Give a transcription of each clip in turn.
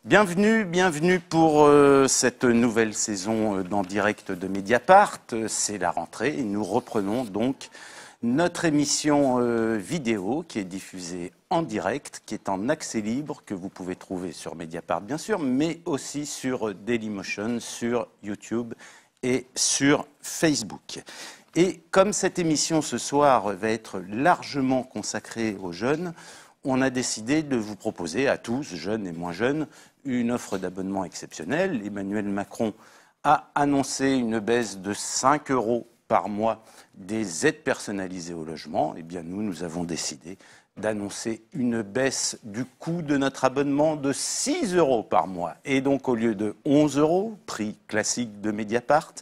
Bienvenue pour cette nouvelle saison d'En Direct de Mediapart. C'est la rentrée et nous reprenons donc notre émission vidéo qui est diffusée en direct, qui est en accès libre, que vous pouvez trouver sur Mediapart bien sûr, mais aussi sur Dailymotion, sur YouTube et sur Facebook. Et comme cette émission ce soir va être largement consacrée aux jeunes, on a décidé de vous proposer à tous, jeunes et moins jeunes, une offre d'abonnement exceptionnelle. Emmanuel Macron a annoncé une baisse de 5 € par mois des aides personnalisées au logement. Eh bien, nous avons décidé d'annoncer une baisse du coût de notre abonnement de 6 € par mois. Et donc, au lieu de 11 €, prix classique de Mediapart,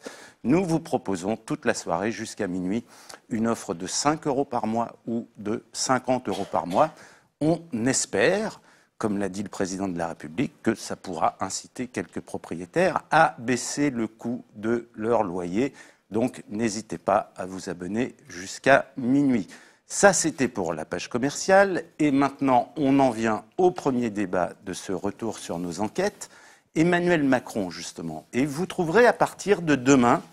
nous vous proposons toute la soirée jusqu'à minuit une offre de 5 € par mois ou de 50 € par mois. On espère, comme l'a dit le président de la République, que ça pourra inciter quelques propriétaires à baisser le coût de leur loyer. Donc n'hésitez pas à vous abonner jusqu'à minuit. Ça, c'était pour la page commerciale. Et maintenant, on en vient au premier débat de ce retour sur nos enquêtes. Emmanuel Macron, justement. Et vous trouverez à partir de demain,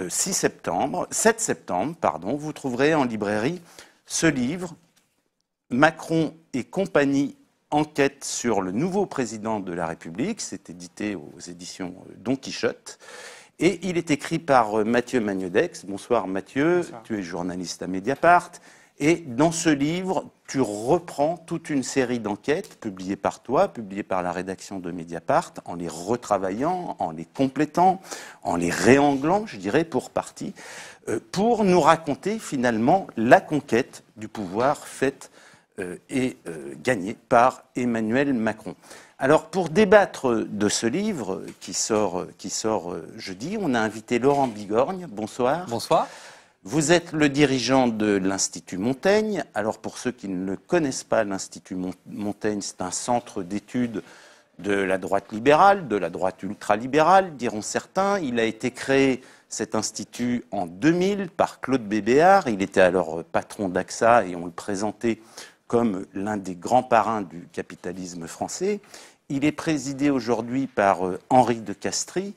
7 septembre, vous trouverez en librairie ce livre, Macron et compagnie, enquête sur le nouveau président de la République. C'est édité aux éditions Don Quichotte. Et il est écrit par Mathieu Magnodex. Bonsoir Mathieu, bonsoir. Tu es journaliste à Mediapart. Et dans ce livre, tu reprends toute une série d'enquêtes publiées par toi, publiées par la rédaction de Mediapart, en les retravaillant, en les complétant, en les réanglant, je dirais, pour partie, pour nous raconter finalement la conquête du pouvoir faite et gagnée par Emmanuel Macron. Alors, pour débattre de ce livre qui sort jeudi, on a invité Laurent Bigorgne. Bonsoir. Bonsoir. Vous êtes le dirigeant de l'Institut Montaigne. Alors, pour ceux qui ne le connaissent pas, l'Institut Montaigne, c'est un centre d'études de la droite libérale, de la droite ultralibérale, diront certains. Il a été créé, cet institut, en 2000 par Claude Bébéar. Il était alors patron d'AXA et on le présentait comme l'un des grands parrains du capitalisme français. Il est présidé aujourd'hui par Henri de Castries.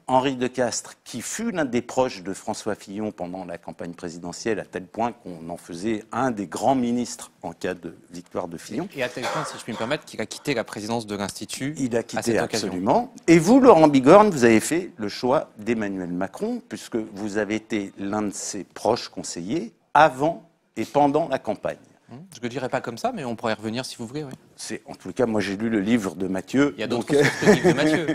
Henri de Castres, qui fut l'un des proches de François Fillon pendant la campagne présidentielle, à tel point qu'on en faisait un des grands ministres en cas de victoire de Fillon. Et à tel point, si je puis me permettre, qu'il a quitté la présidence de l'Institut. Il a quitté absolument. Et vous, Laurent Bigorgne, vous avez fait le choix d'Emmanuel Macron, puisque vous avez été l'un de ses proches conseillers avant et pendant la campagne. Je ne le dirais pas comme ça, mais on pourrait y revenir si vous voulez. Oui. En tout cas, moi j'ai lu le livre de Mathieu. Il y a d'autres livres de Mathieu.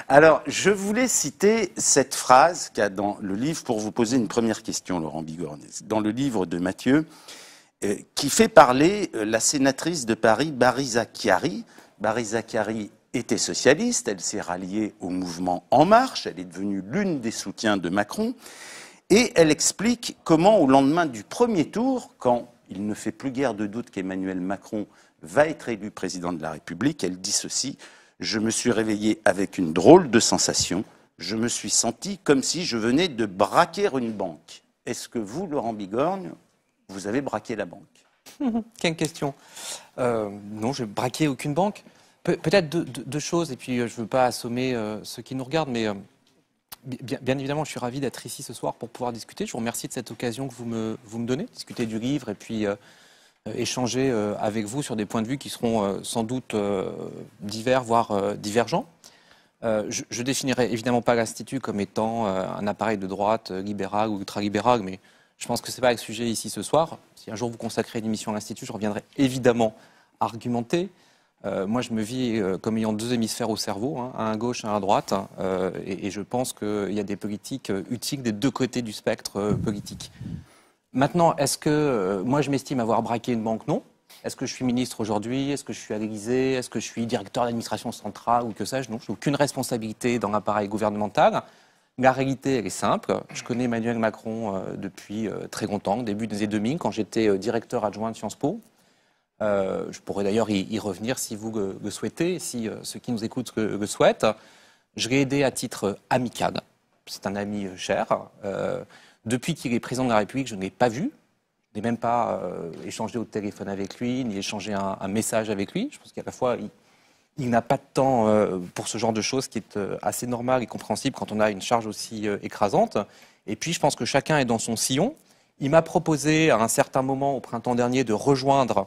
Alors, je voulais citer cette phrase qu'il y a dans le livre pour vous poser une première question, Laurent Bigorgne. Dans le livre de Mathieu, qui fait parler la sénatrice de Paris, Bariza Chiari. Bariza Chiari était socialiste, elle s'est ralliée au mouvement En Marche, elle est devenue l'une des soutiens de Macron. Et elle explique comment, au lendemain du premier tour, quand il ne fait plus guère de doute qu'Emmanuel Macron va être élu président de la République, elle dit ceci: « Je me suis réveillée avec une drôle de sensation. Je me suis sentie comme si je venais de braquer une banque. » Est-ce que vous, Laurent Bigorgne, vous avez braqué la banque? Quelle question. Non, je n'ai braqué aucune banque. Peut-être deux choses, et puis je ne veux pas assommer ceux qui nous regardent, mais bien évidemment, je suis ravi d'être ici ce soir pour pouvoir discuter. Je vous remercie de cette occasion que vous me donnez, discuter du livre et puis échanger avec vous sur des points de vue qui seront sans doute divers, voire divergents. Je définirai évidemment pas l'Institut comme étant un appareil de droite libéral ou ultralibéral, mais je pense que ce n'est pas le sujet ici ce soir. Si un jour vous consacrez une émission à l'Institut, je reviendrai évidemment argumenter. Moi, je me vis comme ayant deux hémisphères au cerveau, un à gauche, un à droite, et je pense qu'il y a des politiques utiles des deux côtés du spectre politique. Maintenant, est-ce que moi, je m'estime avoir braqué une banque? Non. Est-ce que je suis ministre aujourd'hui? Est-ce que je suis à l'Élysée? Est-ce que je suis directeur d'administration centrale ou que sais-je? Non, je n'ai aucune responsabilité dans l'appareil gouvernemental. La réalité, elle est simple. Je connais Emmanuel Macron depuis très longtemps, début des années 2000, quand j'étais directeur adjoint de Sciences Po. Je pourrais d'ailleurs y revenir si vous le souhaitez, si ceux qui nous écoutent le souhaitent. Je l'ai aidé à titre amical. C'est un ami cher. Depuis qu'il est président de la République, je ne l'ai pas vu. Je n'ai même pas échangé au téléphone avec lui, ni échangé un message avec lui. Je pense qu'à la fois, il n'a pas de temps pour ce genre de choses qui est assez normal et compréhensible quand on a une charge aussi écrasante. Et puis, je pense que chacun est dans son sillon. Il m'a proposé à un certain moment, au printemps dernier, de rejoindre,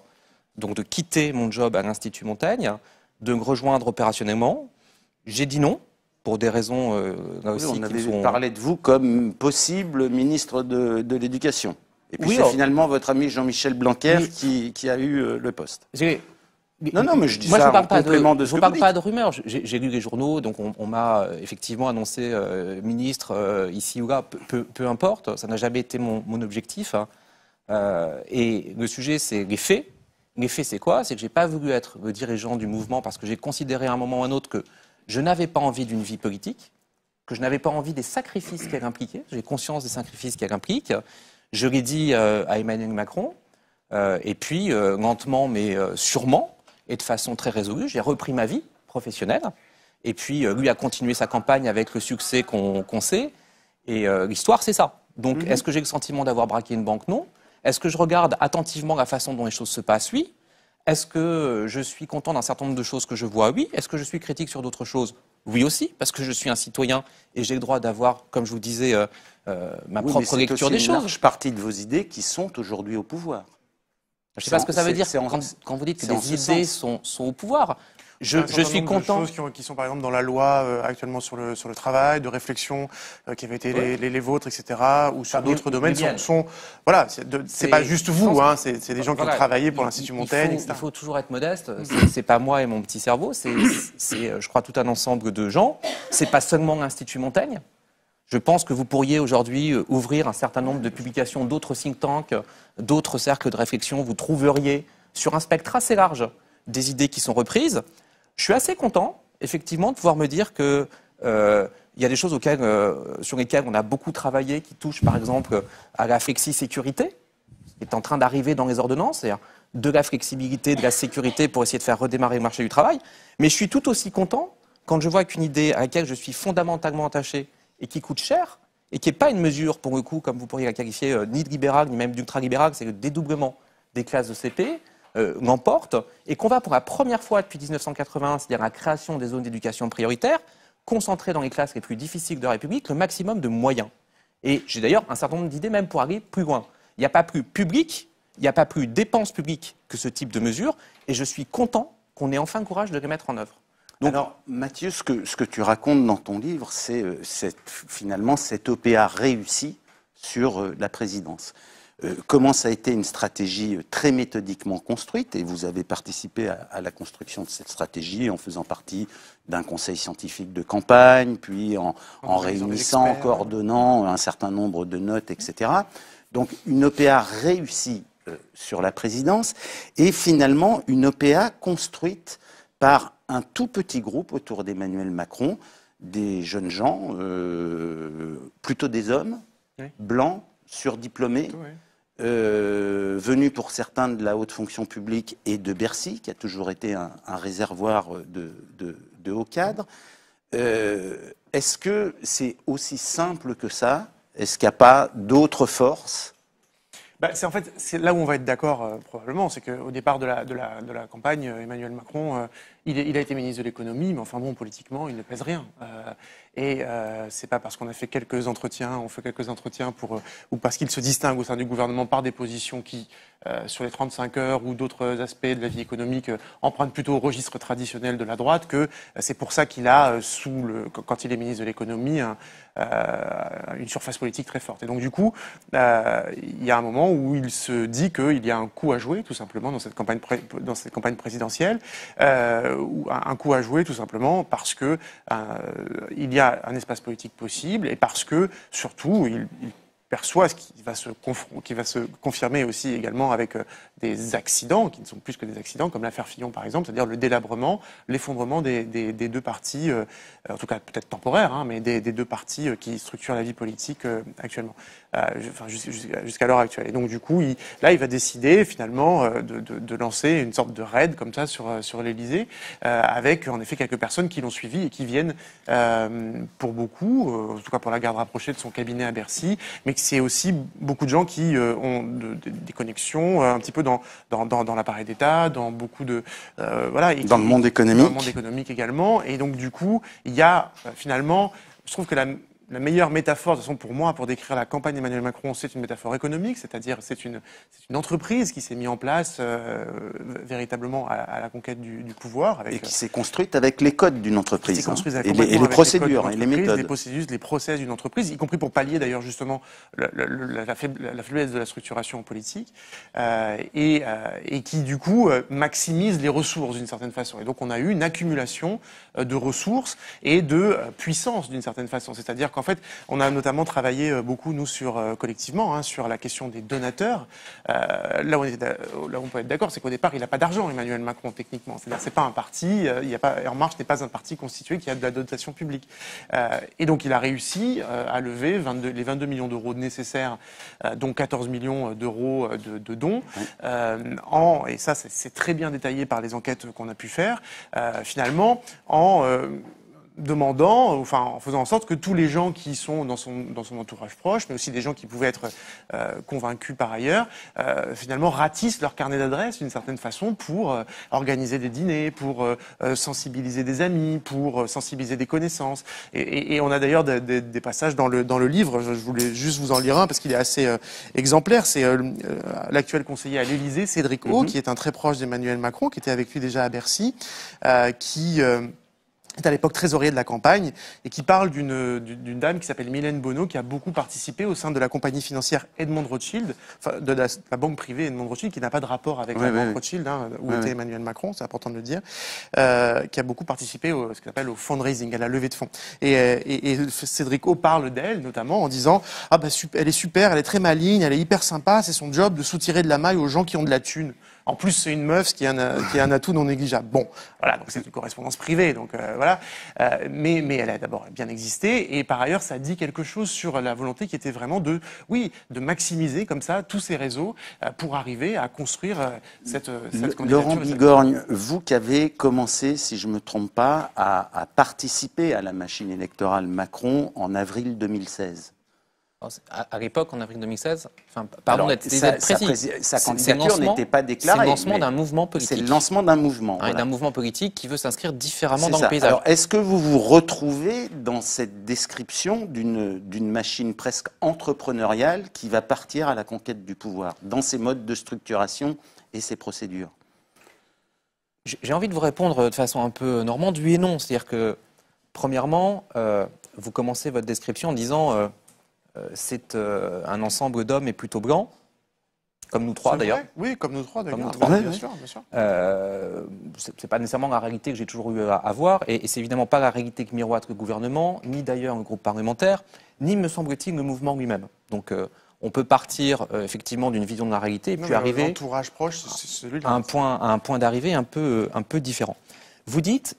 donc de quitter mon job à l'Institut Montaigne, de me rejoindre opérationnellement. J'ai dit non, pour des raisons là aussi on avait sont... parlé de vous comme possible ministre de l'Éducation. Et puis c'est finalement votre ami Jean-Michel Blanquer qui a eu le poste. Non, mais je dis ça en complément de ce que vous dites. Je ne parle pas de rumeurs. J'ai lu les journaux, donc on m'a effectivement annoncé ministre ici ou là, peu importe. Ça n'a jamais été mon objectif. Et le sujet, c'est les faits. Les faits, c'est quoi? C'est que je n'ai pas voulu être le dirigeant du mouvement parce que j'ai considéré à un moment ou à un autre que je n'avais pas envie d'une vie politique, que je n'avais pas envie des sacrifices qu'elle impliquait. J'ai conscience des sacrifices qu'elle implique. Je l'ai dit à Emmanuel Macron. Et puis, lentement mais sûrement, et de façon très résolue, j'ai repris ma vie professionnelle. Et puis, lui a continué sa campagne avec le succès qu'on sait. Et l'histoire, c'est ça. Donc, est-ce que j'ai le sentiment d'avoir braqué une banque? Non. Est-ce que je regarde attentivement la façon dont les choses se passent? Oui. Est-ce que je suis content d'un certain nombre de choses que je vois? Oui. Est-ce que je suis critique sur d'autres choses? Oui aussi, parce que je suis un citoyen et j'ai le droit d'avoir, comme je vous disais, ma propre lecture des choses. C'est une large partie de vos idées qui sont aujourd'hui au pouvoir. Je ne sais pas ce que ça veut dire quand vous dites que des idées sont au pouvoir. Je suis content. De choses qui sont par exemple dans la loi actuellement sur le travail, de réflexion qui avaient été les vôtres, etc., ou sur d'autres domaines voilà, c'est pas juste vous, hein, c'est des gens qui ont travaillé pour l'Institut Montaigne, etc. Il faut toujours être modeste. C'est pas moi et mon petit cerveau, c'est je crois tout un ensemble de gens. C'est pas seulement l'Institut Montaigne. Je pense que vous pourriez aujourd'hui ouvrir un certain nombre de publications d'autres think tanks, d'autres cercles de réflexion. Vous trouveriez sur un spectre assez large des idées qui sont reprises. Je suis assez content, effectivement, de pouvoir me dire que il y a des choses sur lesquelles on a beaucoup travaillé, qui touchent par exemple à la flexi-sécurité, qui est en train d'arriver dans les ordonnances, c'est-à-dire de la flexibilité, de la sécurité pour essayer de faire redémarrer le marché du travail. Mais je suis tout aussi content quand je vois qu'une idée à laquelle je suis fondamentalement attaché et qui coûte cher, et qui n'est pas une mesure, pour le coup, comme vous pourriez la qualifier, ni de libérale, ni même d'ultra-libérale, c'est le dédoublement des classes de CP, l'emporte, et qu'on va pour la première fois depuis 1981, c'est-à-dire la création des zones d'éducation prioritaire, concentrer dans les classes les plus difficiles de la République le maximum de moyens. Et j'ai d'ailleurs un certain nombre d'idées même pour aller plus loin. Il n'y a pas plus public, il n'y a pas plus dépenses publiques que ce type de mesures, et je suis content qu'on ait enfin le courage de les mettre en œuvre. Donc, alors, Mathieu, ce que tu racontes dans ton livre, c'est finalement cette OPA réussie sur la présidence. Comment ça a été une stratégie très méthodiquement construite, et vous avez participé à la construction de cette stratégie en faisant partie d'un conseil scientifique de campagne, puis en réunissant, en coordonnant un certain nombre de notes, etc. Donc une OPA réussie sur la présidence, et finalement une OPA construite par un tout petit groupe autour d'Emmanuel Macron, des jeunes gens, plutôt des hommes, blancs, surdiplômés, venus pour certains de la haute fonction publique et de Bercy, qui a toujours été un réservoir de hauts cadres. Est-ce que c'est aussi simple que ça? Est-ce qu'il n'y a pas d'autres forces? C'est là où on va être d'accord probablement, c'est qu'au départ de la campagne, Emmanuel Macron, il a été ministre de l'économie, mais enfin bon, politiquement, il ne pèse rien. C'est pas parce qu'on a fait quelques entretiens, ou parce qu'il se distingue au sein du gouvernement par des positions qui, sur les 35 heures ou d'autres aspects de la vie économique, empruntent plutôt au registre traditionnel de la droite, que c'est pour ça qu'il a, quand il est ministre de l'économie, une surface politique très forte. Et donc du coup, il y a un moment où il se dit qu'il y a un coup à jouer, tout simplement, dans cette campagne présidentielle, un coup à jouer, tout simplement, parce que il y a un espace politique possible, et parce que, surtout, il perçoit ce qui va se confirmer aussi également avec des accidents, qui ne sont plus que des accidents, comme l'affaire Fillon par exemple, c'est-à-dire le délabrement, l'effondrement des deux partis, en tout cas peut-être temporaire, hein, mais des deux partis qui structurent la vie politique actuellement, jusqu'à l'heure actuelle. Et donc du coup, il va décider finalement de lancer une sorte de raid comme ça sur l'Élysée, avec en effet quelques personnes qui l'ont suivi et qui viennent pour beaucoup, en tout cas pour la garde rapprochée de son cabinet à Bercy, mais c'est aussi beaucoup de gens qui ont des connexions un petit peu dans l'appareil d'État, dans beaucoup de voilà, et dans le monde économique. Dans le monde économique également. Et donc du coup, il y a finalement, je trouve que la meilleure métaphore, de toute façon, pour moi, pour décrire la campagne d'Emmanuel Macron, c'est une métaphore économique, c'est-à-dire c'est une entreprise qui s'est mise en place véritablement à la conquête du pouvoir. Et qui s'est construite avec les codes d'une entreprise. Et les procédures et les méthodes. Les process d'une entreprise, y compris pour pallier d'ailleurs justement la faiblesse de la structuration politique, et qui du coup maximise les ressources d'une certaine façon. Et donc on a eu une accumulation de ressources et de puissance d'une certaine façon. C'est-à-dire qu'en fait, on a notamment travaillé beaucoup, nous, collectivement, sur la question des donateurs. Là où on peut être d'accord, c'est qu'au départ, il n'a pas d'argent, Emmanuel Macron, techniquement. C'est-à-dire c'est pas un parti, En Marche n'est pas un parti constitué qui a de la dotation publique. Et donc, il a réussi à lever les 22 millions d'euros nécessaires, dont 14 millions d'euros de dons. Et ça, c'est très bien détaillé par les enquêtes qu'on a pu faire, finalement, en faisant en sorte que tous les gens qui sont dans son entourage proche, mais aussi des gens qui pouvaient être convaincus par ailleurs, finalement ratissent leur carnet d'adresses d'une certaine façon pour organiser des dîners, pour sensibiliser des amis, pour sensibiliser des connaissances. Et on a d'ailleurs des passages dans le livre, je voulais juste vous en lire un parce qu'il est assez exemplaire. C'est l'actuel conseiller à l'Élysée, Cédric O, qui est un très proche d'Emmanuel Macron, qui était avec lui déjà à Bercy, qui est à l'époque trésorier de la campagne et qui parle d'une dame qui s'appelle Mylène Bono, qui a beaucoup participé au sein de la compagnie financière Edmond Rothschild, de la banque privée Edmond Rothschild, qui n'a pas de rapport avec la banque Rothschild, où était Emmanuel Macron, c'est important de le dire, qui a beaucoup participé ce qu'on appelle au fundraising, à la levée de fonds. Et Cédric O parle d'elle, notamment, en disant « Ah bah elle est super, elle est très maligne, elle est hyper sympa, c'est son job de soutirer de la maille aux gens qui ont de la thune. » En plus, c'est une meuf qui est un atout non négligeable. Bon, voilà, donc c'est une correspondance privée, donc voilà. Mais elle a d'abord bien existé, et par ailleurs, ça dit quelque chose sur la volonté qui était vraiment de maximiser comme ça tous ces réseaux pour arriver à construire cette candidature. Laurent Bigorgne, vous qui avez commencé, si je ne me trompe pas, à participer à la machine électorale Macron en avril 2016. À l'époque, en avril 2016, pardon d'être précis, sa candidature n'était pas déclarée. C'est le lancement d'un mouvement politique. C'est le lancement d'un mouvement. Voilà. D'un mouvement politique qui veut s'inscrire différemment dans le paysage. Alors, est-ce que vous vous retrouvez dans cette description d'une machine presque entrepreneuriale qui va partir à la conquête du pouvoir, dans ses modes de structuration et ses procédures? J'ai envie de vous répondre de façon un peu normande, oui et non. C'est-à-dire que, premièrement, vous commencez votre description en disant... c'est un ensemble d'hommes et plutôt blancs, comme nous trois d'ailleurs. Oui, comme nous trois d'ailleurs. Bien sûr. C'est pas nécessairement la réalité que j'ai toujours eu à voir, et c'est évidemment pas la réalité que miroite le gouvernement, ni d'ailleurs le groupe parlementaire, ni me semble-t-il le mouvement lui-même. Donc on peut partir effectivement d'une vision de la réalité et puis arriver l'entourage proche, c'est celui-là. à un point d'arrivée un peu différent. Vous dites,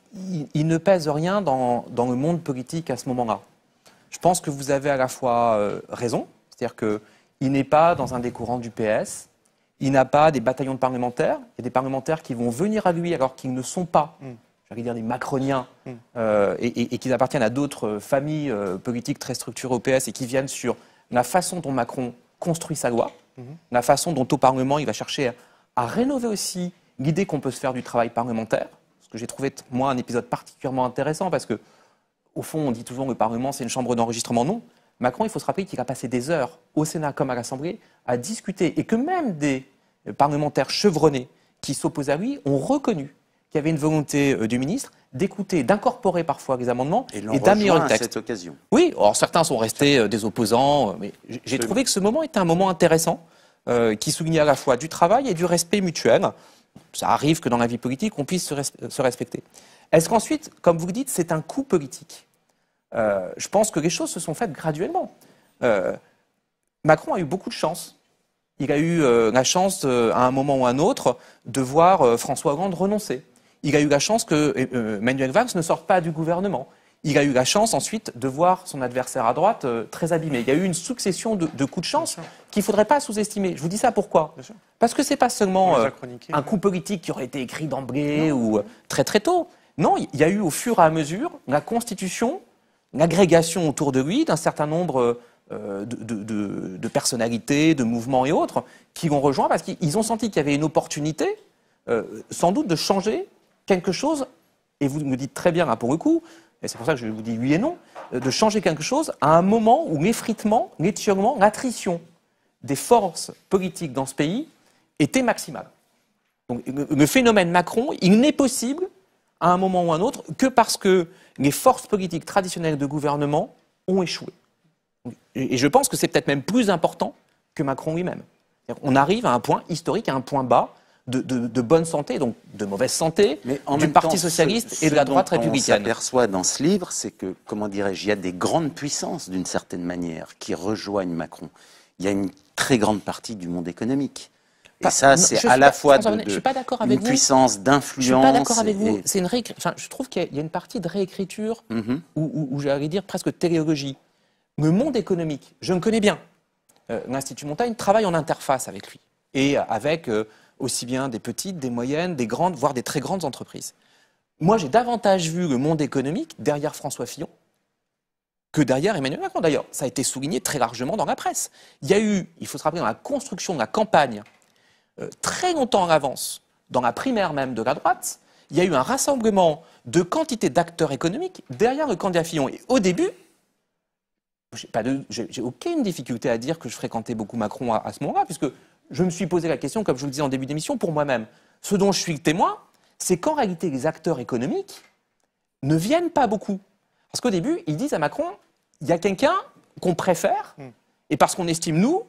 il ne pèse rien dans le monde politique à ce moment-là. Je pense que vous avez à la fois raison, c'est-à-dire qu'il n'est pas dans un des courants du PS, il n'a pas des bataillons de parlementaires, il y a des parlementaires qui vont venir à lui alors qu'ils ne sont pas, j'allais dire des macroniens, et qu'ils appartiennent à d'autres familles politiques très structurées au PS et qui viennent sur la façon dont Macron construit sa loi, la façon dont au Parlement il va chercher à rénover aussi l'idée qu'on peut se faire du travail parlementaire, ce que j'ai trouvé moi un épisode particulièrement intéressant parce que au fond, on dit toujours que le Parlement, c'est une chambre d'enregistrement. Non. Macron, il faut se rappeler qu'il a passé des heures au Sénat comme à l'Assemblée à discuter et que même des parlementaires chevronnés qui s'opposaient à lui ont reconnu qu'il y avait une volonté du ministre d'écouter, d'incorporer parfois les amendements et d'améliorer le texte. À cette occasion. Oui, alors certains sont restés des opposants, mais j'ai trouvé que ce moment était un moment intéressant qui soulignait à la fois du travail et du respect mutuel. Ça arrive que dans la vie politique, on puisse se respecter. Est-ce qu'ensuite, comme vous le dites, c'est un coup politique? Je pense que les choses se sont faites graduellement. Macron a eu beaucoup de chance. Il a eu la chance, à un moment ou à un autre, de voir François Hollande renoncer. Il a eu la chance que Manuel Valls ne sorte pas du gouvernement. Il a eu la chance ensuite de voir son adversaire à droite très abîmé. Il y a eu une succession de coups de chance qu'il ne faudrait pas sous-estimer. Je vous dis ça pourquoi? Parce que ce n'est pas seulement un coup politique qui aurait été écrit d'emblée ou très très tôt. Non, il y a eu au fur et à mesure la constitution, l'agrégation autour de lui d'un certain nombre de personnalités, de mouvements et autres, qui l'ont rejoint parce qu'ils ont senti qu'il y avait une opportunité, sans doute, de changer quelque chose, et vous me dites très bien, hein, pour le coup, et c'est pour ça que je vous dis oui et non, de changer quelque chose à un moment où l'effritement, l'étiolement, l'attrition des forces politiques dans ce pays était maximale. Donc, le phénomène Macron, il n'est possible à un moment ou à un autre que parce que les forces politiques traditionnelles de gouvernement ont échoué. Et je pense que c'est peut-être même plus important que Macron lui-même. On arrive à un point historique, à un point bas de bonne santé, donc de mauvaise santé, du Parti socialiste et de la droite républicaine. Ce qu'on s'aperçoit dans ce livre, c'est que, comment dirais-je, il y a des grandes puissances, d'une certaine manière, qui rejoignent Macron. Il y a une très grande partie du monde économique. Et ça, c'est à la fois une puissance d'influence. Je ne suis pas d'accord avec vous. C'est je trouve qu'il y a une partie de réécriture, ou j'allais dire presque téléologie. Le monde économique, je me connais bien. L'Institut Montaigne travaille en interface avec lui. Et avec aussi bien des petites, des moyennes, des grandes, voire des très grandes entreprises. Moi, j'ai davantage vu le monde économique derrière François Fillon que derrière Emmanuel Macron. D'ailleurs, ça a été souligné très largement dans la presse. Il y a eu, il faut se rappeler, dans la construction de la campagne, très longtemps en avance, dans la primaire même de la droite, il y a eu un rassemblement de quantité d'acteurs économiques derrière le candidat Fillon. Et au début, j'ai aucune difficulté à dire que je fréquentais beaucoup Macron à ce moment-là, puisque je me suis posé la question, comme je vous le disais en début d'émission, pour moi-même. Ce dont je suis le témoin, c'est qu'en réalité, les acteurs économiques ne viennent pas beaucoup. Parce qu'au début, ils disent à Macron, il y a quelqu'un qu'on préfère, et parce qu'on estime, nous,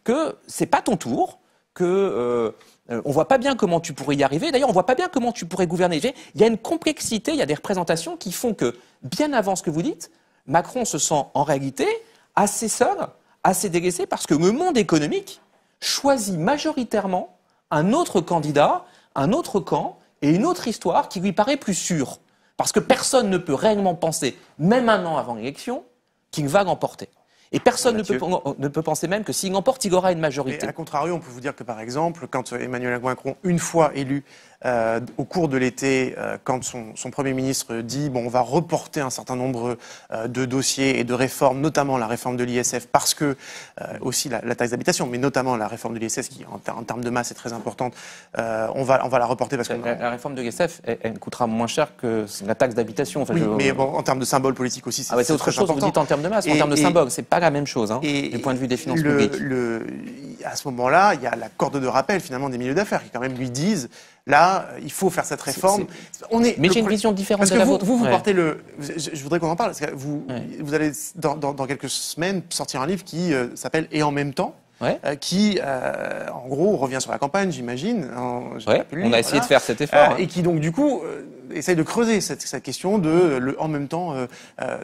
que c'est pas ton tour, que on voit pas bien comment tu pourrais y arriver. D'ailleurs, on voit pas bien comment tu pourrais gouverner. Il y a une complexité, il y a des représentations qui font que, bien avant ce que vous dites, Macron se sent en réalité assez seul, assez délaissé, parce que le monde économique choisit majoritairement un autre candidat, un autre camp et une autre histoire qui lui paraît plus sûre. Parce que personne ne peut réellement penser, même un an avant l'élection, qu'il va l'emporter. Et personne ne peut penser même que s'il l'emporte, il aura une majorité. Mais à contrario, on peut vous dire que, par exemple, quand Emmanuel Macron, une fois élu, au cours de l'été, quand son Premier ministre dit on va reporter un certain nombre de dossiers et de réformes, notamment la réforme de l'ISF, parce que aussi la taxe d'habitation, mais notamment la réforme de l'ISF, qui en termes de masse est très importante, on va la reporter parce que la réforme de l'ISF, elle coûtera moins cher que la taxe d'habitation. Enfin, oui, mais bon, en termes de symbole politique aussi, c'est c'est autre chose. Important. Vous dites en termes de masse, en termes de symbole, c'est pas la même chose, du point de vue des finances publiques. À ce moment-là, il y a la corde de rappel finalement des milieux d'affaires qui quand même lui disent là, il faut faire cette réforme. Mais j'ai une vision différente de la vôtre. Vous portez je voudrais qu'on en parle. Parce que vous allez dans quelques semaines sortir un livre qui s'appelle Et en même temps. Qui, en gros, revient sur la campagne, j'imagine. On a essayé de faire cet effort. Et qui, donc, du coup, essaye de creuser cette question de en même temps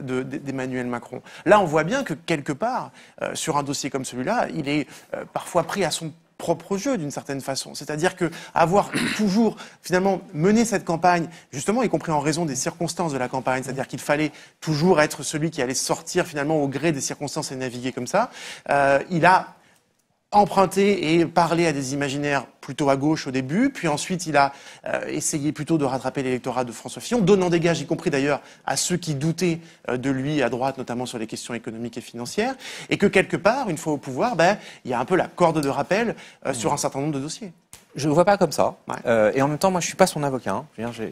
d'Emmanuel Macron. Là, on voit bien que, quelque part, sur un dossier comme celui-là, il est parfois pris à son propre jeu d'une certaine façon. C'est-à-dire que avoir toujours finalement mené cette campagne, justement, y compris en raison des circonstances de la campagne, c'est-à-dire qu'il fallait toujours être celui qui allait sortir finalement au gré des circonstances et naviguer comme ça, il a emprunté et parlé à des imaginaires plutôt à gauche au début, puis ensuite il a essayé plutôt de rattraper l'électorat de François Fillon, donnant des gages, y compris d'ailleurs à ceux qui doutaient de lui à droite, notamment sur les questions économiques et financières, et que quelque part, une fois au pouvoir, il y a un peu la corde de rappel sur un certain nombre de dossiers. Je ne vois pas comme ça. Et en même temps, moi, je ne suis pas son avocat.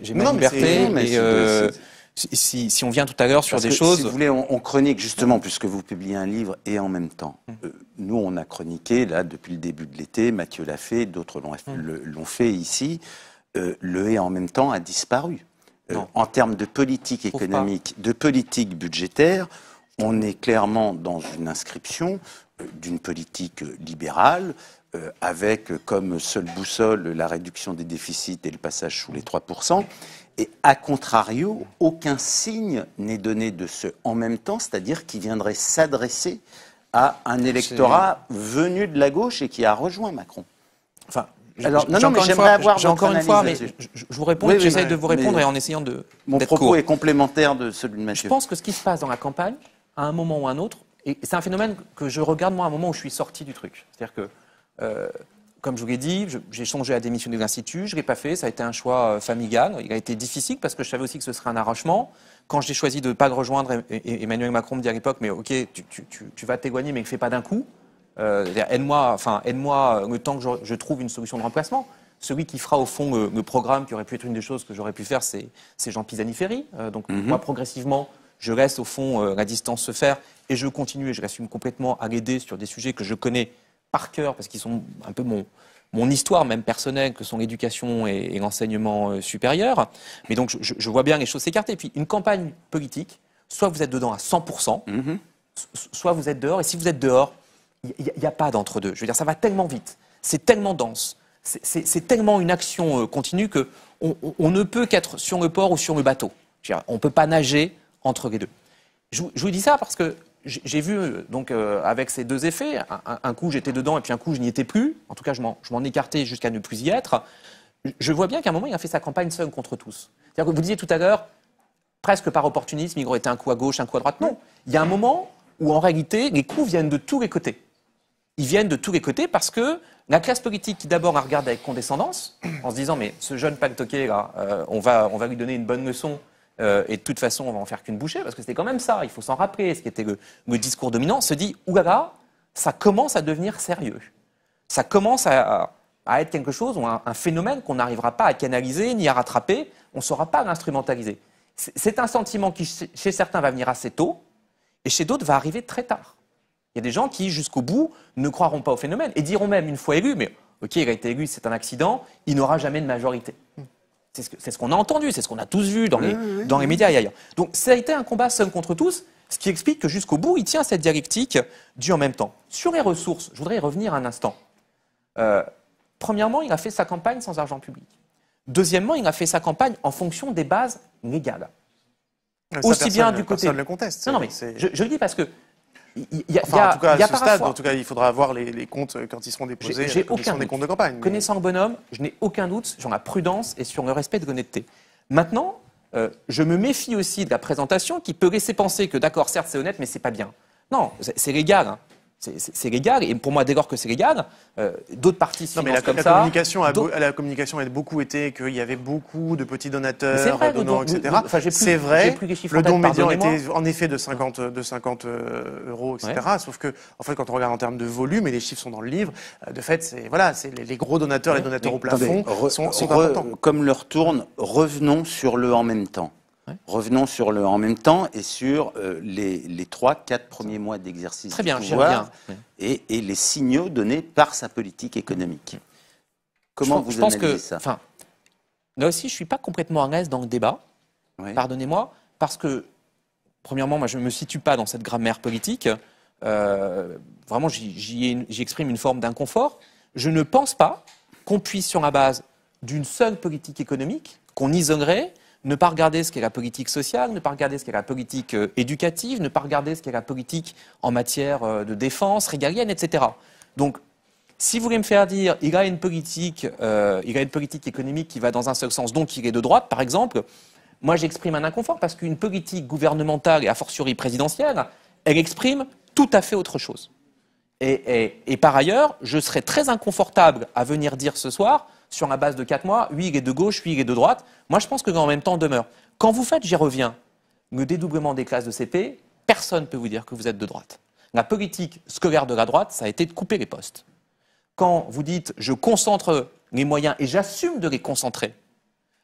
J'ai ma liberté. Si on vient tout à l'heure sur des choses... Si vous voulez, on chronique justement, puisque vous publiez un livre et en même temps. Nous, on a chroniqué, là, depuis le début de l'été, Mathieu l'a fait, d'autres l'ont fait ici. Le et en même temps a disparu. En termes de politique économique, de politique budgétaire, on est clairement dans une inscription d'une politique libérale, avec comme seule boussole la réduction des déficits et le passage sous les 3%. Et à contrario, aucun signe n'est donné de ce en même temps, c'est-à-dire qui viendrait s'adresser à un électorat venu de la gauche et qui a rejoint Macron. Enfin, alors, mais j'aimerais avoir votre encore une fois, mais je vous réponds, j'essaie de vous répondre et en essayant de. Mon propos est complémentaire de celui de Mathieu. Je pense que ce qui se passe dans la campagne, à un moment ou à un autre, et c'est un phénomène que je regarde moi à un moment où je suis sorti du truc. C'est-à-dire que comme je vous l'ai dit, j'ai songé à démissionner de l'Institut, je ne l'ai pas fait, ça a été un choix familial. Il a été difficile parce que je savais aussi que ce serait un arrachement. Quand j'ai choisi de ne pas le rejoindre, Emmanuel Macron me dit à l'époque, mais ok, tu vas t'éloigner, mais ne le fais pas d'un coup. Aide-moi le temps que je trouve une solution de remplacement. Celui qui fera au fond le programme, qui aurait pu être une des choses que j'aurais pu faire, c'est Jean Pisani-Ferry. Donc moi, progressivement, je laisse au fond la distance se faire et je continue et je l'assume complètement à l'aider sur des sujets que je connais par cœur, parce qu'ils sont un peu mon histoire même personnelle, que sont l'éducation et l'enseignement supérieur. Mais donc, je vois bien les choses s'écarter. Et puis, une campagne politique, soit vous êtes dedans à 100%, soit vous êtes dehors. Et si vous êtes dehors, il n'y a pas d'entre-deux. Je veux dire, ça va tellement vite, c'est tellement dense, c'est tellement une action continue qu'on ne peut qu'être sur le port ou sur le bateau. On ne peut pas nager entre les deux. Je vous dis ça parce que j'ai vu, donc, avec ces deux effets, un coup j'étais dedans et puis un coup je n'y étais plus. En tout cas, je m'en écartais jusqu'à ne plus y être. Je vois bien qu'à un moment, il a fait sa campagne seul contre tous. C'est-à-dire que vous disiez tout à l'heure, presque par opportunisme, il aurait été un coup à gauche, un coup à droite. Non, il y a un moment où en réalité, les coups viennent de tous les côtés. Ils viennent de tous les côtés parce que la classe politique qui d'abord la regarde avec condescendance, en se disant mais ce jeune paltoqué là, on va lui donner une bonne leçon. Et de toute façon, on va en faire qu'une bouchée, parce que c'était quand même ça, il faut s'en rappeler, ce qui était le discours dominant, se dit, oulala, ça commence à devenir sérieux. Ça commence à être quelque chose, ou un phénomène qu'on n'arrivera pas à canaliser, ni à rattraper, on ne saura pas l'instrumentaliser. C'est un sentiment qui, chez certains, va venir assez tôt, et chez d'autres, va arriver très tard. Il y a des gens qui, jusqu'au bout, ne croiront pas au phénomène, et diront même, une fois élu, mais ok, il a été élu, c'est un accident, il n'aura jamais de majorité. C'est ce qu'on a entendu, c'est ce qu'on a tous vu dans les médias et ailleurs. Donc ça a été un combat seul contre tous, ce qui explique que jusqu'au bout, il tient cette dialectique du en même temps. Sur les ressources, je voudrais y revenir un instant. Premièrement, il a fait sa campagne sans argent public. Deuxièmement, il a fait sa campagne en fonction des bases légales. Aussi bien du côté... Personne ne le conteste. Non, mais je le dis parce que en tout cas, à ce stade, en tout cas, il faudra voir les comptes quand ils seront déposés, j'ai quand ils sont des comptes de campagne. Connaissant le bonhomme, je n'ai aucun doute sur la prudence et sur le respect de l'honnêteté. Maintenant, je me méfie aussi de la présentation qui peut laisser penser que, d'accord, certes, c'est honnête, mais c'est pas bien. Non, c'est légal. Hein. C'est légal, et pour moi, dès lors que c'est légal, d'autres partis s'y lancent comme ça. La communication a beaucoup été qu'il y avait beaucoup de petits donateurs, donnants, etc. C'est vrai, le don médian était en effet de 50 euros, etc. Ouais. Sauf que, en fait, quand on regarde en termes de volume, et les chiffres sont dans le livre, de fait, les gros donateurs, les donateurs au plafond sont importants. Comme l'heure tourne, revenons sur le en même temps. Ouais. Revenons sur le en même temps et sur les 3-4 premiers mois d'exercice du pouvoir et les signaux donnés par sa politique économique. Comment vous analysez ça ? Là aussi, je ne suis pas complètement à l'aise dans le débat, pardonnez-moi, parce que, premièrement, moi, je ne me situe pas dans cette grammaire politique. Vraiment, j'y exprime une forme d'inconfort. Je ne pense pas qu'on puisse, sur la base d'une seule politique économique, qu'on isolerait, ne pas regarder ce qu'est la politique sociale, ne pas regarder ce qu'est la politique éducative, ne pas regarder ce qu'est la politique en matière de défense, régalienne, etc. Donc, si vous voulez me faire dire il a une politique économique qui va dans un seul sens, donc il est de droite, par exemple, moi j'exprime un inconfort parce qu'une politique gouvernementale et a fortiori présidentielle, elle exprime tout à fait autre chose. Et par ailleurs, je serais très inconfortable à venir dire ce soir, sur la base de 4 mois, lui il est de gauche, lui il est de droite. Moi je pense que en même temps demeure. Quand vous faites, j'y reviens, le dédoublement des classes de CP, personne ne peut vous dire que vous êtes de droite. La politique scolaire de la droite, ça a été de couper les postes. Quand vous dites je concentre les moyens et j'assume de les concentrer,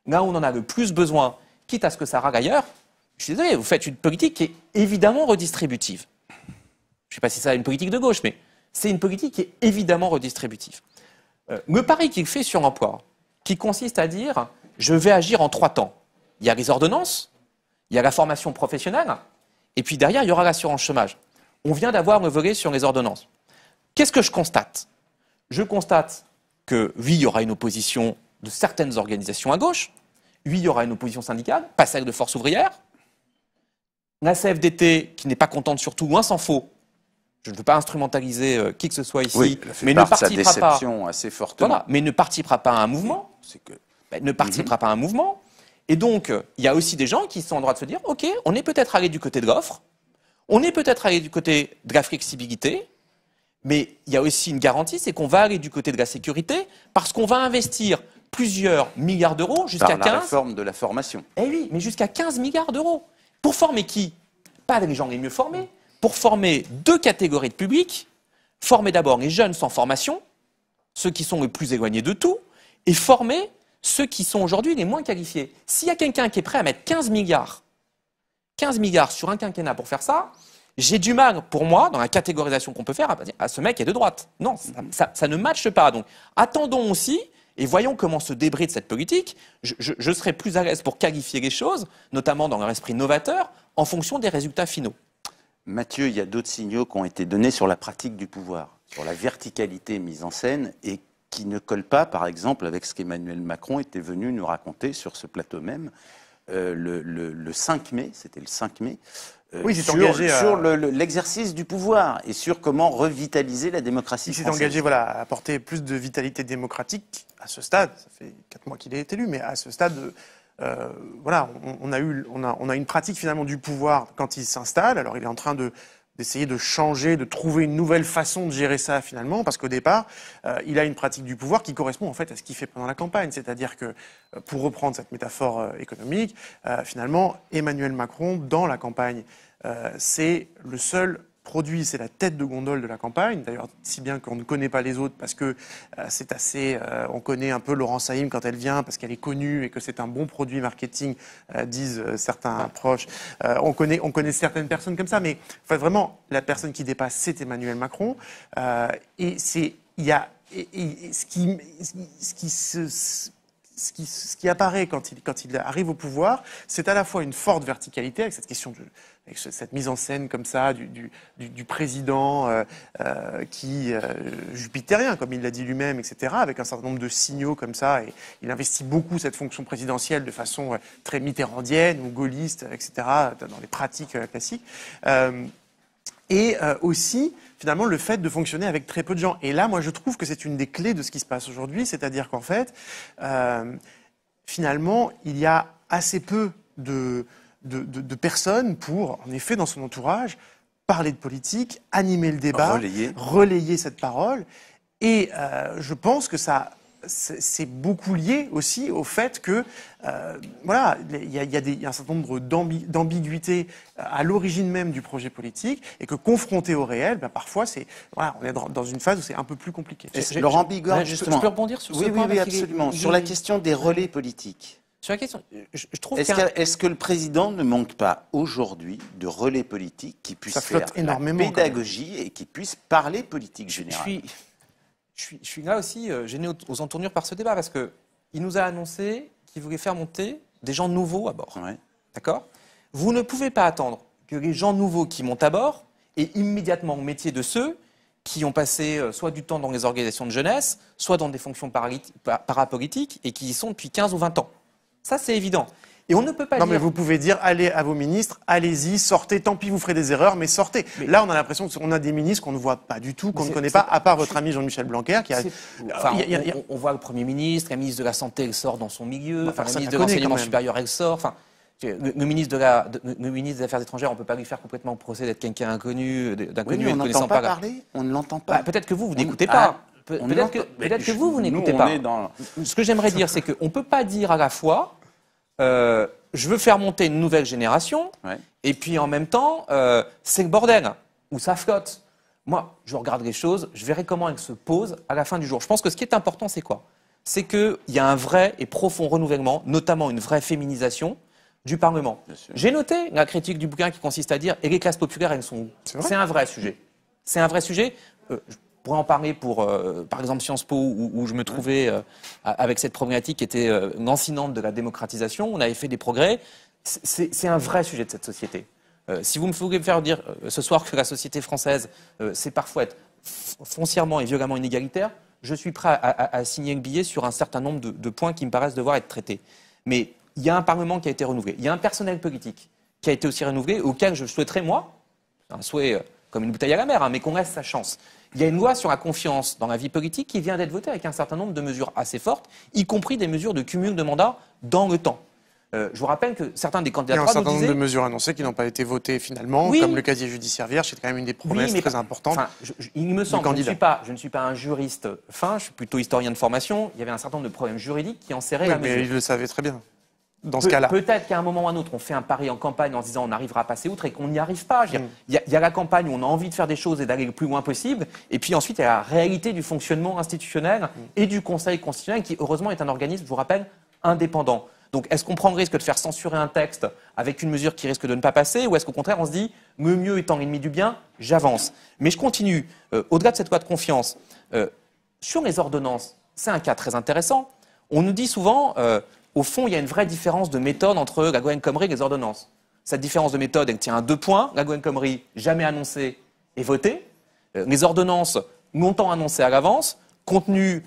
là où on en a le plus besoin, quitte à ce que ça râle ailleurs, je suis désolé, vous faites une politique qui est évidemment redistributive. Je ne sais pas si ça a une politique de gauche, mais c'est une politique qui est évidemment redistributive. Le pari qu'il fait sur l'emploi, qui consiste à dire je vais agir en 3 temps. Il y a les ordonnances, il y a la formation professionnelle, et puis derrière, il y aura l'assurance chômage. On vient d'avoir le volet sur les ordonnances. Qu'est-ce que je constate ? Je constate que, oui, il y aura une opposition de certaines organisations à gauche, oui, il y aura une opposition syndicale, pas celle de Force ouvrière, la CFDT, qui n'est pas contente surtout, loin s'en faut. Je ne veux pas instrumentaliser qui que ce soit ici, mais ne participera pas assez fortement. Voilà, mais ne participera pas à un mouvement. Ne participera pas à un mouvement. Et donc, il y a aussi des gens qui sont en droit de se dire, ok, on est peut-être allé du côté de l'offre, on est peut-être allé du côté de la flexibilité, Mais il y a aussi une garantie, c'est qu'on va aller du côté de la sécurité parce qu'on va investir plusieurs milliards d'euros jusqu'à 15. Par la réforme de la formation. Eh oui, mais jusqu'à 15 milliards d'euros. Pour former qui? Pas les gens les mieux formés. Pour former 2 catégories de publics. Former d'abord les jeunes sans formation, ceux qui sont les plus éloignés de tout, et former ceux qui sont aujourd'hui les moins qualifiés. S'il y a quelqu'un qui est prêt à mettre 15 milliards sur un quinquennat pour faire ça, j'ai du mal, pour moi, dans la catégorisation qu'on peut faire, à dire ce mec est de droite. Non, ça ne matche pas. Donc, attendons aussi, et voyons comment se débride cette politique. Je serai plus à l'aise pour qualifier les choses, notamment dans leur esprit novateur, en fonction des résultats finaux. Mathieu, il y a d'autres signaux qui ont été donnés sur la pratique du pouvoir, sur la verticalité mise en scène, et qui ne collent pas, par exemple, avec ce qu'Emmanuel Macron était venu nous raconter sur ce plateau même, le 5 mai, c'était le 5 mai, oui, sur l'exercice du pouvoir et sur comment revitaliser la démocratie française. Il s'est engagé à apporter plus de vitalité démocratique à ce stade. Ça fait 4 mois qu'il est élu, mais à ce stade, on a une pratique finalement du pouvoir quand il s'installe. Alors il est en train d'essayer de changer, de trouver une nouvelle façon de gérer ça finalement, parce qu'au départ, il a une pratique du pouvoir qui correspond en fait à ce qu'il fait pendant la campagne. C'est-à-dire que, pour reprendre cette métaphore économique, finalement, Emmanuel Macron, dans la campagne, c'est le seul produit, c'est la tête de gondole de la campagne. D'ailleurs, si bien qu'on ne connaît pas les autres parce que c'est assez... on connaît un peu Laurence Saïm quand elle vient parce qu'elle est connue et que c'est un bon produit marketing, disent certains proches. On connaît certaines personnes comme ça, mais enfin, vraiment, la personne qui dépasse, c'est Emmanuel Macron. Et c'est... Il y a... ce qui apparaît quand il arrive au pouvoir, c'est à la fois une forte verticalité avec cette question avec cette mise en scène comme ça du président jupitérien, comme il l'a dit lui-même, etc., avec un certain nombre de signaux comme ça, et il investit beaucoup cette fonction présidentielle de façon très mitterrandienne ou gaulliste, etc., dans les pratiques classiques. Et aussi, finalement, le fait de fonctionner avec très peu de gens. Et là, moi, je trouve que c'est une des clés de ce qui se passe aujourd'hui, c'est-à-dire qu'en fait, finalement, il y a assez peu de personnes pour, en effet, dans son entourage, parler de politique, animer le débat, relayer cette parole. Et je pense que c'est beaucoup lié aussi au fait que il y a un certain nombre d'ambiguïtés à l'origine même du projet politique, et que confronté au réel, parfois on est dans une phase où c'est un peu plus compliqué. Laurent Bigorre, justement. Je peux rebondir sur ce point? Oui, absolument. Sur la question des relais politiques. Sur la question, je trouve est-ce que le président ne manque pas aujourd'hui de relais politiques qui puissent faire la pédagogie et qui puissent parler politique générale? Je suis là aussi gêné aux entournures par ce débat, parce qu'il nous a annoncé qu'il voulait faire monter des gens nouveaux à bord. Ouais. D'accord? Vous ne pouvez pas attendre que les gens nouveaux qui montent à bord aient immédiatement au métier de ceux qui ont passé soit du temps dans les organisations de jeunesse, soit dans des fonctions parapolitiques et qui y sont depuis 15 ou 20 ans. Ça, c'est évident. Et on ne peut pas mais vous pouvez dire, allez à vos ministres, allez-y, sortez, tant pis, vous ferez des erreurs, mais sortez. Mais là, on a l'impression qu'on a des ministres qu'on ne voit pas du tout, qu'on ne connaît pas, à part votre ami Jean-Michel Blanquer, qui a... On voit le Premier ministre, la ministre de la Santé, elle sort dans son milieu, la ministre de l'Enseignement supérieur, elle sort, le ministre des Affaires étrangères, on ne peut pas lui faire complètement procès d'être quelqu'un inconnu, d'inconnu, on n'entend pas parler, on ne l'entend pas. Peut-être que vous n'écoutez pas. Peut-être que vous n'écoutez pas. Ce que j'aimerais dire, c'est qu'on ne peut pas dire à la fois... je veux faire monter une nouvelle génération, et puis en même temps, c'est le bordel, ou ça flotte. Moi, je regarde les choses, je verrai comment elles se posent à la fin du jour. Je pense que ce qui est important, c'est quoi? C'est qu'il y a un vrai et profond renouvellement, notamment une vraie féminisation du Parlement. J'ai noté la critique du bouquin qui consiste à dire « et les classes populaires, elles sont où ?» C'est un vrai sujet. C'est un vrai sujet. Je pourrais en parler pour, par exemple, Sciences Po, où je me trouvais avec cette problématique qui était lancinante de la démocratisation. On avait fait des progrès. C'est un vrai sujet de cette société. Si vous me voulez me faire dire ce soir que la société française, c'est parfois être foncièrement et violemment inégalitaire, je suis prêt à signer le billet sur un certain nombre de points qui me paraissent devoir être traités. Mais il y a un Parlement qui a été renouvelé. Il y a un personnel politique qui a été aussi renouvelé, auquel je souhaiterais, moi, un souhait comme une bouteille à la mer, mais qu'on laisse sa chance. Il y a une loi sur la confiance dans la vie politique qui vient d'être votée avec un certain nombre de mesures assez fortes, y compris des mesures de cumul de mandats dans le temps. Je vous rappelle que certains des Il y candidats a un droite certain nous nombre disaient... de mesures annoncées qui n'ont pas été votées finalement, Oui. comme le casier judiciaire vierge, c'est quand même une des promesses très importantes. Enfin, il me semble, candidat. je ne suis pas un juriste fin, je suis plutôt historien de formation. Il y avait un certain nombre de problèmes juridiques qui enserraient Oui, la mais mesure. il le savait très bien. Dans ce cas-là. Peut-être qu'à un moment ou à un autre, on fait un pari en campagne en se disant on arrivera à passer outre et qu'on n'y arrive pas. Il y a la campagne où on a envie de faire des choses et d'aller le plus loin possible. Et puis ensuite, il y a la réalité du fonctionnement institutionnel et du Conseil constitutionnel qui, heureusement, est un organisme, je vous rappelle, indépendant. Donc, est-ce qu'on prend le risque de faire censurer un texte avec une mesure qui risque de ne pas passer, ou est-ce qu'au contraire, on se dit, le mieux étant l'ennemi du bien, j'avance. Mais je continue. Au-delà de cette loi de confiance, sur les ordonnances, c'est un cas très intéressant. On nous dit souvent, au fond, il y a une vraie différence de méthode entre la loi El Khomri et les ordonnances. Cette différence de méthode, elle tient à 2 points. La loi El Khomri, jamais annoncée et votée. Les ordonnances, longtemps annoncées à l'avance, contenues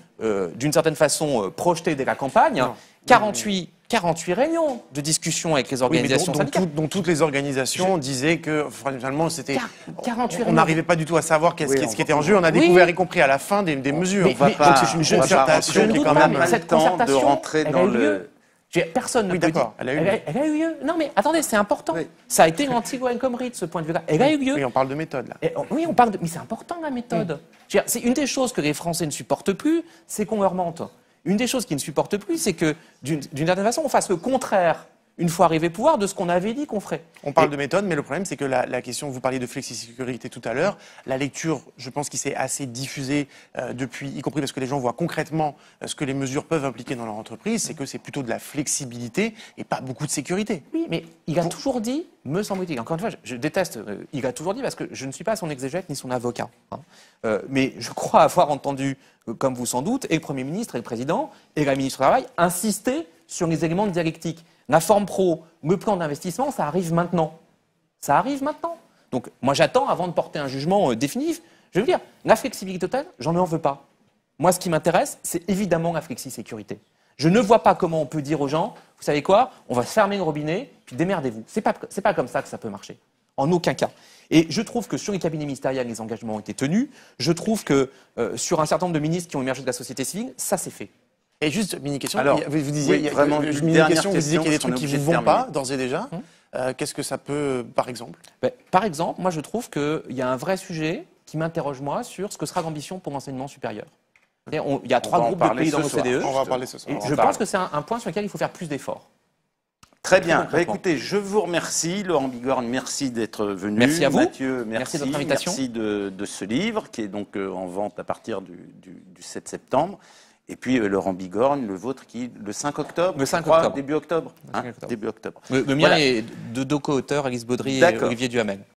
d'une certaine façon projetées dès la campagne. Non. 48 réunions de discussion avec les organisations syndicales. Dont toutes les organisations disaient que finalement c'était. 48 On réunions. n'arrivait pas du tout à savoir ce qui était en jeu. On a découvert, y compris à la fin, des mesures. Mais- mais- Donc c'est une concertation qui est quand même. pas le temps de rentrer dans le... Personne ne Oui, peut dire. d'accord, elle a eu lieu. Elle a eu lieu. Non, mais attendez, c'est important. Oui. Ça a été l'anti-loi El Khomri de ce point de vue-là. Elle a eu lieu. Oui, on parle de méthode là. Oui, on parle de... Mais c'est important, la méthode. Je veux dire, c'est une des choses que les Français ne supportent plus, c'est qu'on leur mente. Une des choses qu'ils ne supportent plus, c'est que, d'une certaine façon, on fasse le contraire, une fois arrivé au pouvoir, de ce qu'on avait dit qu'on ferait. On parle de méthode, mais le problème, c'est que la question, vous parliez de flexi-sécurité tout à l'heure, la lecture, je pense qu'il s'est assez diffusée depuis, y compris parce que les gens voient concrètement ce que les mesures peuvent impliquer dans leur entreprise, c'est que c'est plutôt de la flexibilité et pas beaucoup de sécurité. Oui, mais il a toujours dit, me semble-t-il, encore une fois, je déteste, il a toujours dit, parce que je ne suis pas son exégète ni son avocat, hein. Mais je crois avoir entendu, comme vous sans doute, et le Premier ministre et le Président, et la ministre du Travail, insister sur les éléments de dialectique. La forme pro, le plan d'investissement, ça arrive maintenant. Ça arrive maintenant. Donc, moi, j'attends avant de porter un jugement définitif. Je veux dire, la flexibilité totale, j'en en veux pas. Moi, ce qui m'intéresse, c'est évidemment la flexi-sécurité. Je ne vois pas comment on peut dire aux gens, vous savez quoi, on va fermer le robinet, puis démerdez-vous. C'est pas comme ça que ça peut marcher. En aucun cas. Et je trouve que sur les cabinets ministériels, les engagements ont été tenus. Je trouve que sur un certain nombre de ministres qui ont émergé de la société civile, ça c'est fait. Et juste, mini-question, Alors, vous disiez, oui, vraiment, une dernière vous disiez qu'il y a des question, trucs qui parce ne qu'on est vous vont pas, obligé de d'ores et déjà. Qu'est-ce que ça peut, par exemple? Par exemple, moi je trouve qu'il y a un vrai sujet qui m'interroge moi sur ce que sera l'ambition pour l'enseignement supérieur. Il y a 3 va en groupes de parler pays dans ce soir. l'OCDE. On va en parler ce soir. Et On va en je parler. pense que c'est un point sur lequel il faut faire plus d'efforts. Très bien. concrètement. Écoutez, je vous remercie. Laurent Bigorne, merci d'être venu. Merci à vous. Mathieu, Merci de votre invitation. Merci de ce livre qui est donc en vente à partir du 7 septembre. Et puis Laurent Bigorne, le vôtre, le 5 octobre, Le 5 je crois, octobre. début octobre. Le 5 octobre. Début octobre. Le mien Voilà. est de deux co-auteurs, Alice Baudry et D'accord. Olivier Duhamel.